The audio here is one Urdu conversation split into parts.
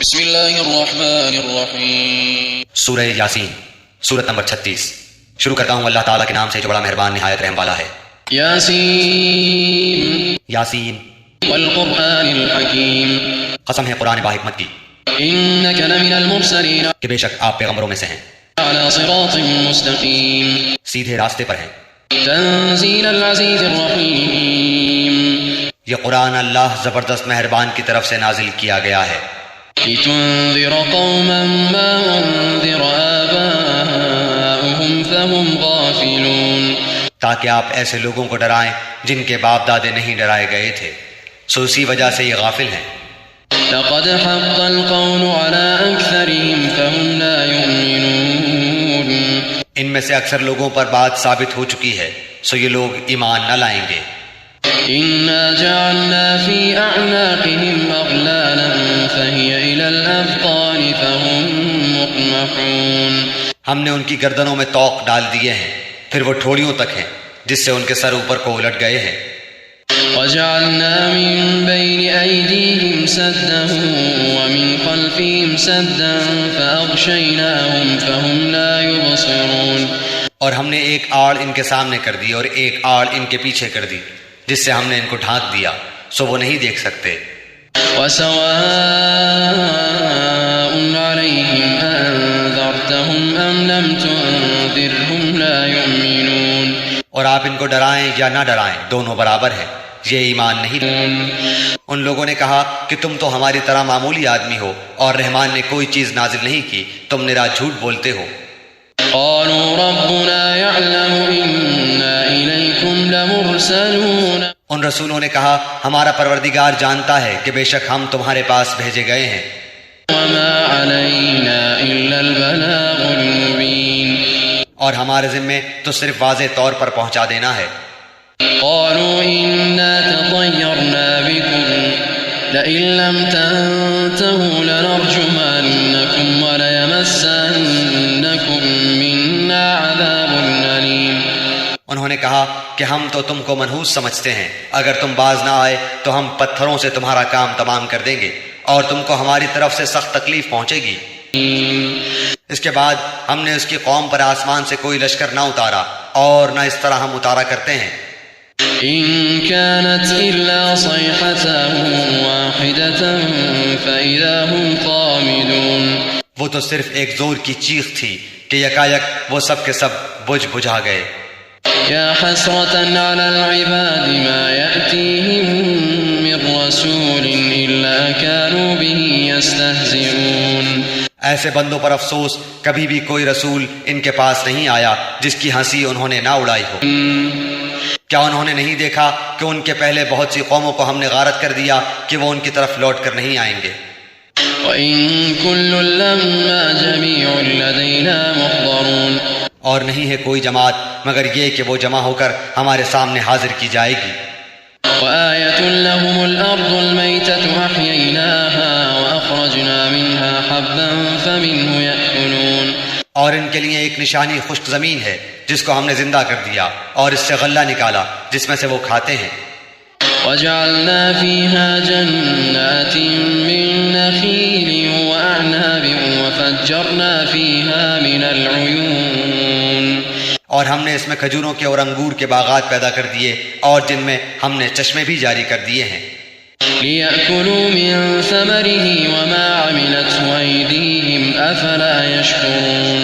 بسم اللہ الرحمن الرحیم۔ سورہ یاسین، سورت نمبر 36۔ شروع کرتا ہوں اللہ تعالیٰ کے نام سے جو بڑا مہربان نہایت رحم والا ہے۔ یاسین یاسین، والقرآن الحکیم، قسم ہے قرآن با حکمت کی انک لمن المرسلین کہ بے شک آپ پیغمبروں میں سے ہیں، علی صراط مستقیم، سیدھے راستے پر ہیں۔ تنزیل العزیز الرحیم، یہ قرآن اللہ زبردست مہربان کی طرف سے نازل کیا گیا ہے، لتنذر قوما ما انذر آباؤہم فہم غافلون، تاکہ آپ ایسے لوگوں کو ڈرائیں جن کے باپ دادے نہیں ڈرائے گئے تھے، سو اسی وجہ سے یہ غافل ہیں۔ لقد حق القول على أكثرهم فهم لا يؤمنون، ان میں سے اکثر لوگوں پر بات ثابت ہو چکی ہے، سو یہ لوگ ایمان نہ لائیں گے۔ إنا جعلنا في أعناقهم أغلالا فهي إلى الأذقان فهم مقمحون، ہم نے ان کی گردنوں میں طوق ڈال دیے ہیں، پھر وہ ٹھوڑیوں تک ہیں جس سے ان کے سر اوپر کو الٹ گئے ہیں۔ وجعلنا من بين أيديهم سدا ومن خلفهم سدا فأغشيناهم فهم لا يبصرون، اور ہم نے ایک آڑ ان کے سامنے کر دی اور ایک آڑ ان کے پیچھے کر دی، جس سے ہم نے ان کو ڈھانک دیا، سو وہ نہیں دیکھ سکتے۔ وسواء عليهم أنذرتهم أم لم تنذرهم لا يؤمنون، اور آپ ان کو ڈرائیں یا نہ ڈرائیں دونوں برابر ہیں، یہ ایمان نہیں۔ ان لوگوں نے کہا کہ تم تو ہماری طرح معمولی آدمی ہو اور رحمان نے کوئی چیز نازل نہیں کی، تم نرا جھوٹ بولتے ہو۔ قالوا ربنا يعلم إنا إليكم لمرسلون، ان رسولوں نے کہا ہمارا پروردگار جانتا ہے کہ بے شک ہم تمہارے پاس بھیجے گئے ہیں، وما علينا إلا البلاغ المبين، اور ہمارے ذمے تو صرف واضح طور پر پہنچا دینا ہے۔ قالوا إنا تطيرنا بكم لئن لم تنتهوا لنرجمنكم وليمسنكم منا عذاب أليم، انہوں نے کہا کہ ہم تو تم کو منحوس سمجھتے ہیں، اگر تم باز نہ آئے تو ہم پتھروں سے تمہارا کام تمام کر دیں گے اور تم کو ہماری طرف سے سخت تکلیف پہنچے گی۔ اس کے بعد ہم نے اس کی قوم پر آسمان سے کوئی لشکر نہ اتارا اور نہ اس طرح ہم اتارا کرتے ہیں۔ إن كانت إلا صيحة واحدة فإذا هم خامدون، وہ تو صرف ایک زور کی چیخ تھی کہ یکایک وہ سب کے سب بجھ بجھا گئے۔ يا حسرة على العباد ما يأتيهم من رسول إلا كانوا به يستهزئون، ایسے بندوں پر افسوس، کبھی بھی کوئی رسول ان کے پاس نہیں آیا جس کی ہنسی انہوں نے نہ اڑائی ہو۔ کیا انہوں نے نہیں دیکھا کہ ان کے پہلے بہت سی قوموں کو ہم نے غارت کر دیا کہ وہ ان کی طرف لوٹ کر نہیں آئیں گے۔ وإن كل لما جميع لدينا محضرون، اور نہیں ہے کوئی جماعت مگر یہ کہ وہ جمع ہو کر ہمارے سامنے حاضر کی جائے گی۔ وآية لهم الأرض الميتة أحييناها وأخرجنا منها حبا فمنه يأكلون، اور ان کے لیے ایک نشانی خشک زمین ہے جس کو ہم نے زندہ کر دیا اور اس سے غلہ نکالا جس میں سے وہ کھاتے ہیں۔ وجعلنا فيها جنات من نخيل وأعناب وفجرنا فيها من العيون، اور ہم نے اس میں کھجوروں کے اور انگور کے باغات پیدا کر دیے اور جن میں ہم نے چشمے بھی جاری کر دیے ہیں، ليأكلوا من ثمره وما عملته أيديهم أفلا يشكرون،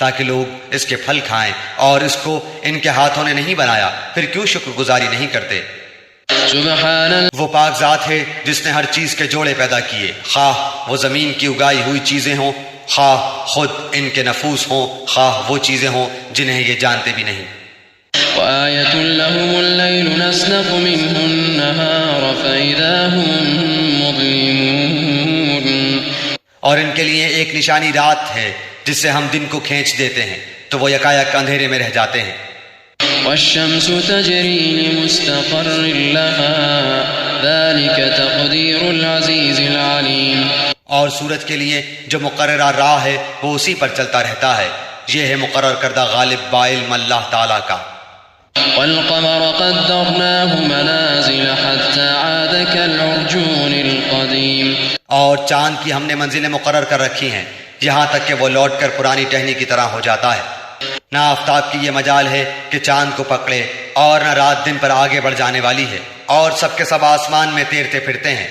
تاکہ لوگ اس کے پھل کھائیں اور اس کو ان کے ہاتھوں نے نہیں بنایا، پھر کیوں شکر گزاری نہیں کرتے۔ سبحان وہ پاک ذات ہے جس نے ہر چیز کے جوڑے پیدا کیے، خواہ وہ زمین کی اگائی ہوئی چیزیں ہوں، خواہ خود ان کے نفوس ہوں، خواہ وہ چیزیں ہوں جنہیں یہ جانتے بھی نہیں۔ وآية لهم الليل نسلخ منه النهار فإذا هم مظلمون، اور ان کے لیے ایک نشانی رات ہے جس سے ہم دن کو کھینچ دیتے ہیں تو وہ یکایک اندھیرے میں رہ جاتے ہیں۔ والشمس تجري لمستقر لها ذلك تقدير العزيز العليم، اور سورج کے لیے جو مقررہ راہ ہے وہ اسی پر چلتا رہتا ہے، یہ ہے مقرر کردہ غالب بعلم اللہ تعالیٰ کا۔ والقمر قدرناه منازل حتى عاد كالعرجون القديم، اور چاند کی ہم نے منزلیں مقرر کر رکھی ہیں یہاں تک کہ وہ لوٹ کر پرانی ٹہنی کی طرح ہو جاتا ہے۔ نہ آفتاب کی یہ مجال ہے کہ چاند کو پکڑے اور نہ رات دن پر آگے بڑھ جانے والی ہے، اور سب کے سب آسمان میں تیرتے پھرتے ہیں۔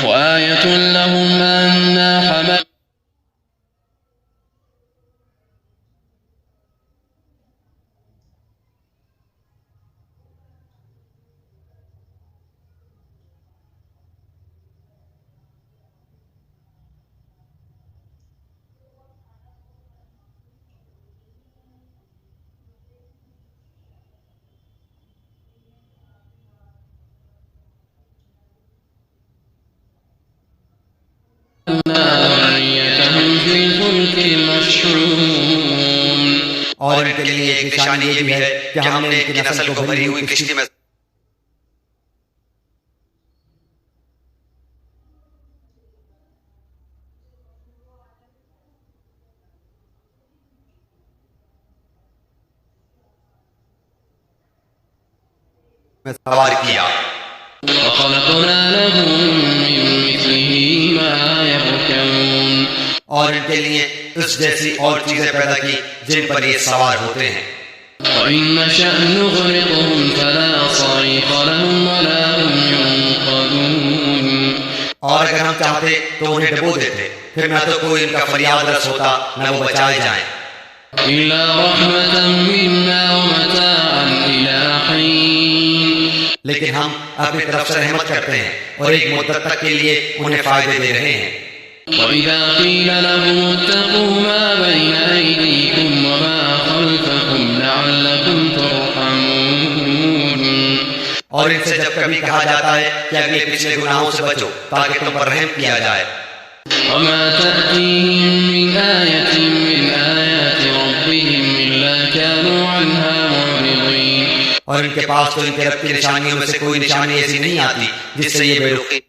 وآية لهم أنا حملنا ذريتهم في الفلك المشحون، اور ان کے لیے ایک نشانی یہ بھی ہے کہ ہم نے ان کی نسل کو بھری ہوئی کشتی میں سوار کیا، وخلقنا لهم من مثله ما يركبون، اور ان کے لیے اس جیسی اور چیزیں پیدا کی جن پر یہ سوار ہوتے ہیں۔ وإن نشأ نغرقهم فلا صريخ لهم ولا هم ينقذون، اور اگر ہم چاہتے تو انہیں ڈبو دیتے، پھر نہ تو کوئی ان کا فریاد رس ہوتا نہ وہ بچائے جائیں، إلا رحمة منا ومتاعا إلى حين، لیکن ہم اپنی طرف سے رحمت کرتے ہیں اور ایک مدت تک کے لیے انہیں فائدے دے رہے ہیں۔ وإذا قيل لهم اتقوا ما بين أيديكم وما خلفكم لعلكم ترحمون، اور ان سے جب کبھی کہا جاتا ہے کہ اگلے پچھلے گناہوں سے بچو تاکہ تم پر رحم کیا جائے، وما تأتيهم من آية من آيات ربهم إلا كانوا عنها معرضين، اور ان کے پاس تو ان کے رب کی نشانیوں میں سے کوئی نشانی ایسی نہیں آتی جس سے یہ بے رخی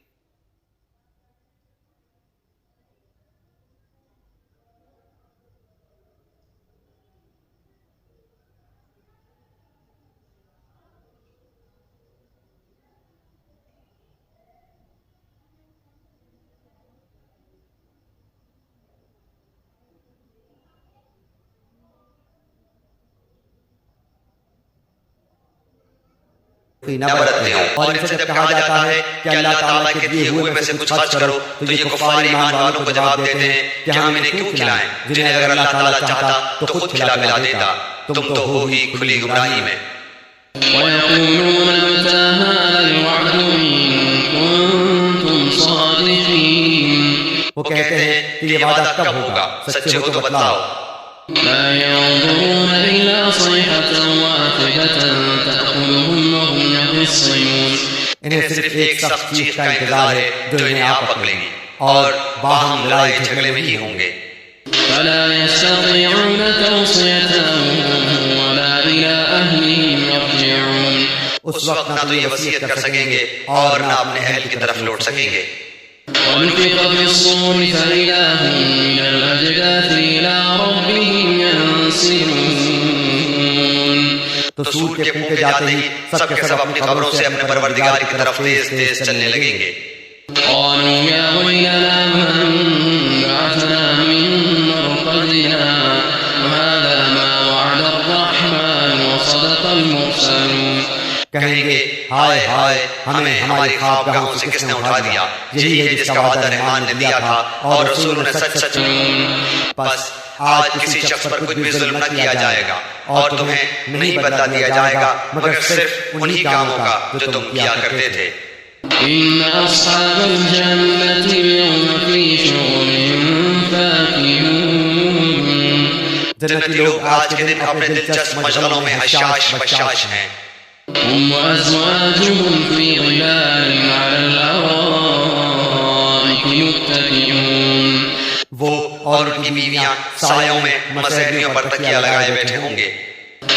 نہ برتتے ہوں۔ اور ان سے جب کہا جاتا ہے کہ اللہ تعالیٰ کے دیے ہوئے میں سے کچھ خرچ کرو تو یہ کفار ایمان والوں کو جواب دیتے ہیں کہ ہم انہیں کیوں کھلائیں جنہیں اگر اللہ تعالیٰ چاہتا تو خود کھلا پلا دیتا، تم تو ہو ہی کھلی گمراہی میں۔ ويقولون متى هذا الوعد إن كنتم صادقين، وہ کہتے ہیں کہ یہ وعدہ کب ہوگا، سچے ہو تو بتلاؤ۔ لا ينظرون إلا صيحة واحدة تأخذهم وهم يخصمون، انہیں صرف ایک سخت چیخ کا انتظار ہے جو انہیں آ پکڑے گی اور باہم لڑائی جھگڑے میں ہی ہوں گے۔ فلا يستطيعون توصية ولا إلى أهلهم يرجعون، اس وقت نہ تو یہ وصیت کر سکیں گے اور نہ اپنے اہل کی طرف لوٹ سکیں گے۔ ونفخ في الصور فإذا هم من الأجداث إلى ربهم ينسلون، تو سور کے پھونکے جاتے ہی سب کے سب اپنی قبروں سے اپنے پروردگار کی طرف تیز تیز چلنے لگیں گے۔ قالوا يا ويلنا من بعثنا من مرقدنا هذا ما وعد الرحمن وصدق المرسلون، کہیں گے ہائے ہائے ہمیں ہماری خوابگاہوں سے کس نے اٹھا دیا، یہی ہے جس کا وعدہ رحمان نے دیا تھا اور رسول نے سچ سچ۔ بس آج کسی شخص پر کچھ بھی ظلم نہ کیا جائے گا اور تمہیں نہیں بدلہ دیا جائے گا مگر صرف انہی کاموں کا جو تم کیا کرتے تھے۔ إن أصحاب الجنة اليوم في شغل فاكهون، جنتی لوگ آج کے دن اپنے دلچسپ مشغلوں میں حشاش بشاش ہیں۔ هم وأزواجهم في ظلال على الأرائك متكئون، وہ اور ان کی بیویاں سایوں میں مسیحیوں پر تکیہ لگائے بیٹھے ہوں گے۔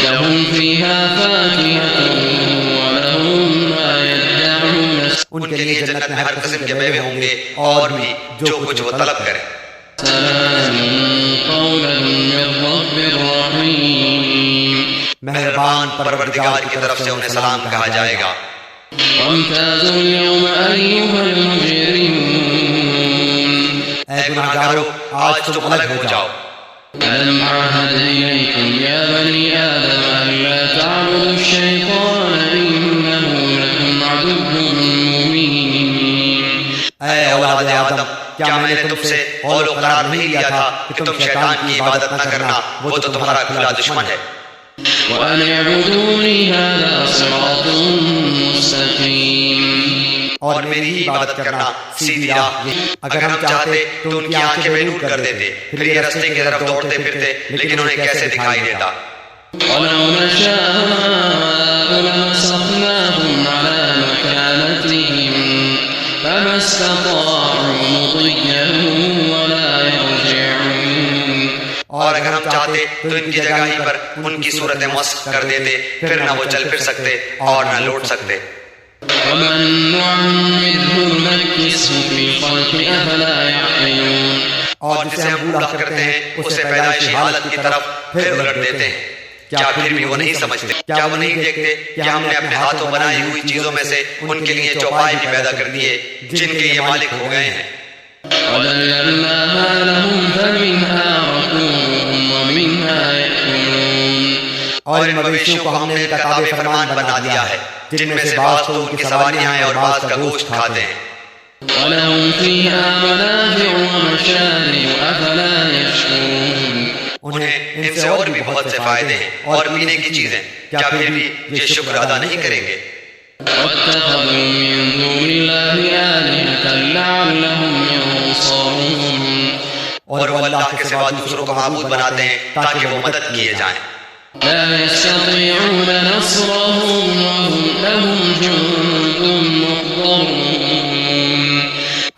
لهم فيها فاكهة ولهم ما يدعون، ان کے لیے جنت میں ہر قسم کے میوے ہوں گے اور بھی جو کچھ وہ طلب کرے۔ سلام قولا من رب رحيم، مہربان پروردگار کی طرف سے انہیں سلام کہا جائے گا۔ وامتازوا اليوم أيها المجرمون، اے گناہگارو آج تم الگ ہو جاؤ۔ ألم عاهد إليكم يا بني آدم ألا تعبدوا الشيطان إنه لكم عدو مبين۔ اے اولاد آدم کیا میں نے تم سے قول و قرار نہیں لیا تھا کہ تم شیطان کی عبادت نہ کرنا، وہ تو تمہارا کھلا دشمن ہے۔ وأن اعبدوني هذا صراط مستقيم۔ اور میری ہی عبادت کرنا سیدھی راہ۔ اگر ہم چاہتے تو ان کی آنکھیں بے نور کر دیتے، پھر یہ رستے کی طرف دوڑتے پھرتے، لیکن انہیں کیسے دکھائی دیتا۔ ولو نشاء لمسخناهم على مكانتهم فما استطاعوا مضيا ولا يرجعون۔ اور اگر ہم چاہتے تو ان کی جگہ ہی پر ان کی صورتیں مسخ کر دیتے، پھر نہ وہ چل پھر سکتے اور نہ لوٹ سکتے۔ ومن نعمره نكسه في الخلق أفلا يعقلون۔ اور جسے ہم بوڑھا کرتے ہیں اسے پیدائشی حالت کی طرف پھر الٹ دیتے ہیں، کیا پھر بھی وہ نہیں سمجھتے؟ کیا وہ نہیں دیکھتے کہ ہم نے اپنے ہاتھوں بنائی ہوئی چیزوں میں سے ان کے لیے چوپائے بھی پیدا کر دیے جن کے یہ مالک ہو گئے ہیں؟ وَذَيَّنَّاهَا لَهُمْ فَمِنْهَا رَكُوبُهُمْ وَمِنْهَا يَأْكُلُونَ۔ اور ان مویشیوں کو ہم نے ان کا تابع فرمان بنا دیا ہے، جن میں سے بعض تو ان کی سواریاں ہیں اور بعض کا گوشت کھاتے ہیں۔ وَلَهُمْ فِيهَا مَنَافِعُ وَمَشَارِبُ أَفَلَا يَشْكُرُونَ۔ انہیں ان سے اور بھی بہت سے فائدے ہیں اور پینے کی چیزیں، کیا پھر بھی یہ شکر ادا نہیں کریں گے؟ وَاتَّخَذُوا مِن دُونِ اللَّهِ آلِهَةً لَعَلَّهُمْ يَنصَرُونَ۔ اور وہ اللہ کے سوا دوسروں کو معبود بناتے ہیں تاکہ وہ مدد کیے جائیں۔ لا يستطيعون نصرهم وهم لهم جند محضرون۔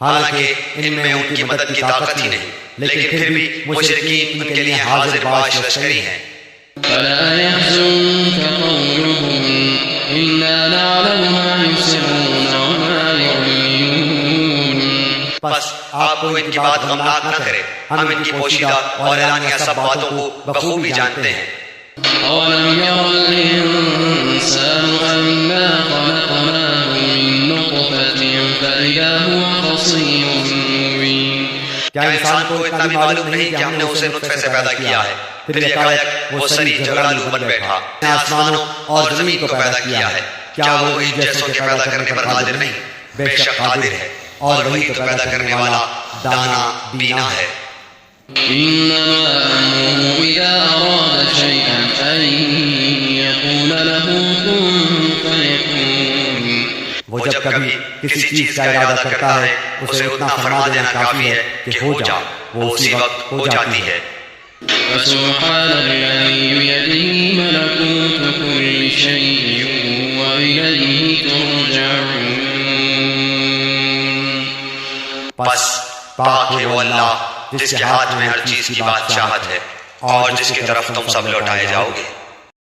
حالانکہ ان میں ان کی مدد کی طاقت ہی نہیں، لیکن پھر بھی مشرکین ان کے لیے حاضر باش لشکری ہیں۔ فلا يحزنك قولهم إنا نعلم ما يسرون وما يعلنون۔ بس آپ کو ان کی بات غمناک نہ کرے، ہم ان کی پوشیدہ اور اعلانیہ سب باتوں کو بخوبی جانتے ہیں۔ أولم ير الإنسان أنا خلقناه من نطفة فإذا هو خصيم مبين۔ کیا انسان کو اتنا بھی معلوم نہیں کہ ہم نے اسے نطفے سے پیدا کیا ہے، پھر یکایک وہ سری جھگڑالو بن بیٹھا۔ آسمانوں اور زمین کو پیدا کیا ہے، کیا وہ ان جیسوں کے پیدا کرنے پر قادر نہیں؟ بے شک قادر ہے، اور وہی تو پیدا کرنے والا دانا بینا ہے۔ إنما أمره إذا أراد شيئا أن يقول له كن فيكون۔ وہ جب کبھی کسی چیز کا ارادہ کرتا ہے اسے اتنا فرما دینا کافی ہے کہ ہو جا، وہ اسی وقت ہو جاتی ہے۔ فسبحان الذي بيده ملكوت كل شيء وإليه ترجعون۔ بس پاک ہے وہ اللہ جس کے ہاتھ میں ہر چیز کی بادشاہت ہے اور جس کی طرف تم سب لوٹائے جاؤ گے۔